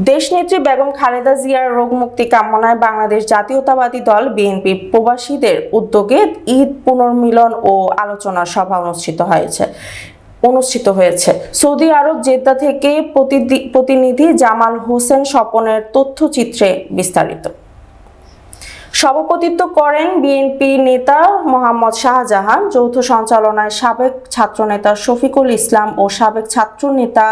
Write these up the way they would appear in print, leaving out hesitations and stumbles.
দেশনেত্রী বেগম খালেদা জিয়ার রোগমুক্তি কামনায় বাংলাদেশ জাতীয়তাবাদী দল বিএনপি প্রবাসীদের উদ্যোগে ঈদ পুনর্মিলন ও আলোচনা সভা অনুষ্ঠিত হয়েছে। সৌদি আরব জেদ্দা থেকে প্রতিনিধি জামাল হোসেন স্বপনের তথ্যচিত্রে বিস্তারিত। সভাপতিত্ব করেন বিএনপি নেতা মোহাম্মদ শাহজাহান, যৌথ সঞ্চালনায় সাবেক ছাত্রনেতা শফিকুল ইসলাম ও সাবেক ছাত্রনেতা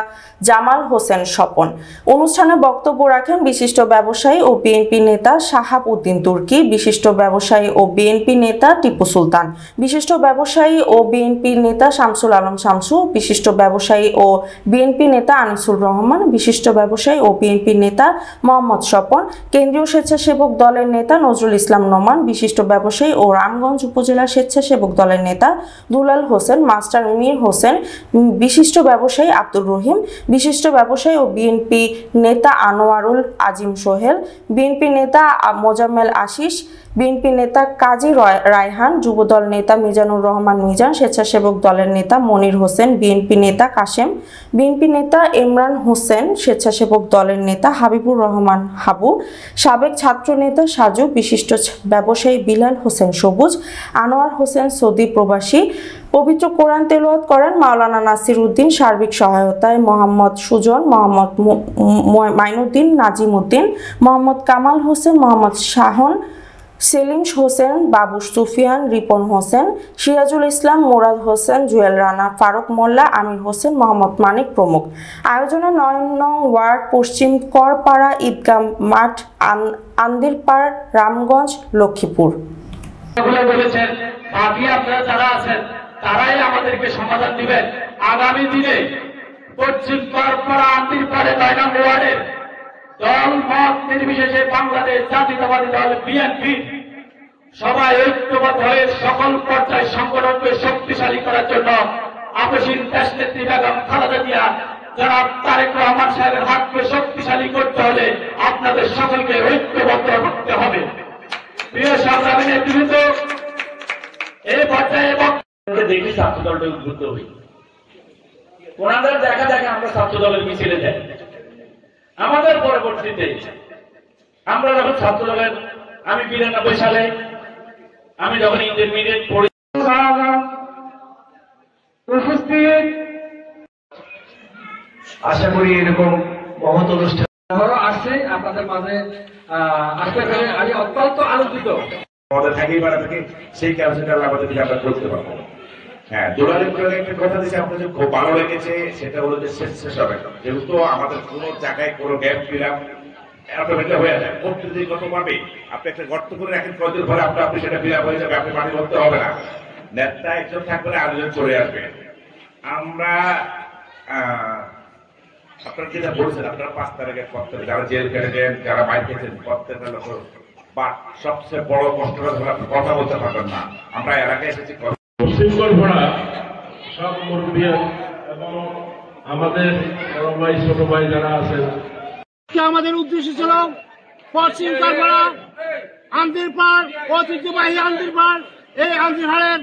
জামাল হোসেন স্বপন। অনুষ্ঠানে বক্তব্য রাখেন বিশিষ্ট ব্যবসায়ী ও বিএনপি নেতা শাহাব উদ্দিন তুর্কি, বিশিষ্ট ব্যবসায়ী ও বিএনপি নেতা টিপু সুলতান, বিশিষ্ট ব্যবসায়ী ও বিএনপি নেতা শামসুল আলম শামসু, বিশিষ্ট ব্যবসায়ী ও বিএনপি নেতা আনিসুর রহমান, বিশিষ্ট ব্যবসায়ী ও বিএনপি নেতা মোহাম্মদ স্বপন, কেন্দ্রীয় স্বেচ্ছাসেবক দলের নেতা নজরুল ইসলাম নোমান, বিশিষ্ট ব্যবসায়ী ও রামগঞ্জ উপজেলা স্বেচ্ছাসেবক দলের নেতা দুলাল হোসেন, মাস্টার মীর হোসেন, বিশিষ্ট ব্যবসায়ী আব্দুর রহিম, বিশিষ্ট ব্যবসায়ী ও বিএনপি নেতা আনোয়ারুল আজিম সোহেল, বিএনপি নেতা মোজাম্মেল আশিস, বিএনপি নেতা কাজী রায়হান, যুবদল নেতা মিজানুর রহমান মিজান, স্বেচ্ছাসেবক দলের নেতা মনির হোসেন, বিএনপি নেতা কাশেম, বিএনপি নেতা ইমরান হোসেন, স্বেচ্ছাসেবক দলের নেতা হাবিবুর রহমান হাবু, সাবেক ছাত্র নেতা সাজু, বিশিষ্ট ব্যবসায়ী বিলাল হোসেন সবুজ, আনোয়ার হোসেন সৌদি প্রবাসী। পবিত্র কোরআন তেলাওয়াত করেন মাওলানা নাসির উদ্দিন, সার্বিক সহায়তায় মোহাম্মদ সুজন, মোহাম্মদ মাইনুদ্দিন, নাজিম উদ্দিন, মোহাম্মদ কামাল হোসেন, মোহাম্মদ শাহন, সেলিম হোসেন, বাবু সুফিয়ান, রিপন হোসেন, সিরাজুল ইসলাম, মুরাদ হোসেন, জুয়েল রানা, ফারুক মোল্লা, আমির হোসেন, মোহাম্মদ মানিক প্রমুখ। আয়োজনে ৯ নং ওয়ার্ড পশ্চিম করপাড়া ঈদগাহ মাঠ, আন্দিরপাড়, রামগঞ্জ, লক্ষ্মীপুর। তারাই আমাদেরকে সমাধান দিবেন। আগামী দিনে পশ্চিম করপাড়া আন্দিরপাড়ে ৯ নং ওয়ার্ডের দল মত নির্বিশেষে বাংলাদেশ জাতীয়তাবাদী দল বিএনপি সবাই ঐক্যবদ্ধ হয়ে সকল পর্যায়ে সংগঠনকে শক্তিশালী করার জন্য আপসীন দেশনেত্রী বেগম খালেদা জিয়া যারা তারেক রহমান সাহেবের হাতকে শক্তিশালী করতে হলে আপনাদের সকলকে ঐক্যবদ্ধ করতে হবে। প্রিয় সংগ্রামী নেতৃবৃন্দ, এই পর্যায়ে দেখি ছাত্র দলটা উদ্বুদ্ধ হই। ওনাদের দেখা দেখা আমরা ছাত্র দলের মিছিলে যাই। আমাদের পরবর্তীতে আমরা যখন ছাত্র দলের আমি ৯২ সালে আমি যখন ইন্টারমিডিয়েট পড়ি, আশা করি এরকম মহৎ অনুষ্ঠান আসছে আপনাদের মাঝে আসতে পেরে আমি অত্যন্ত আনন্দিত। আমাদের থাকেই বেড়া থেকে সেই কাজটা আমাদের আমরা করতে পারবো। হ্যাঁ, দোলালের একটা কথা দিচ্ছে আপনার যে খুব ভালো লেগেছে, সেটা হলো যে শেষ হবে না। যেহেতু আমাদের কোনো জায়গায় কোনো গ্যাপ ফিলাম অটোমেটিক হয়ে যায়। প্রত্যেকদিন কত পাবে আপনি একটা গর্ত করে রাখেন, কদিন পরে আপনি সেটা ফিলাপ হয়ে যাবে, আপনি পানি করতে হবে না। নেতা একজন থাকবে না, আরেকজন চলে আসবে। আমরা আপনারা যেটা বলছেন, আপনারা 5 তারিখের পর থেকে যারা জেল কেটেছেন, যারা বাইর খেয়েছেন, প্রত্যেকটা লোক বা সবচেয়ে বড় কষ্ট হলে আপনি কথা বলতে পারবেন না। আমরা এলাকায় এসেছি শৃঙ্খল ভরা সব মুরব্বী এবং আমাদের বড় ভাই ছোট ভাই যারা আছেন, আমাদের উদ্দেশ্য ছিল পশ্চিম করপাড়া আন্দিরপাড়, ঐতিহ্যবাহী আন্দিরপাড়, এই আন্দিরপাড়ের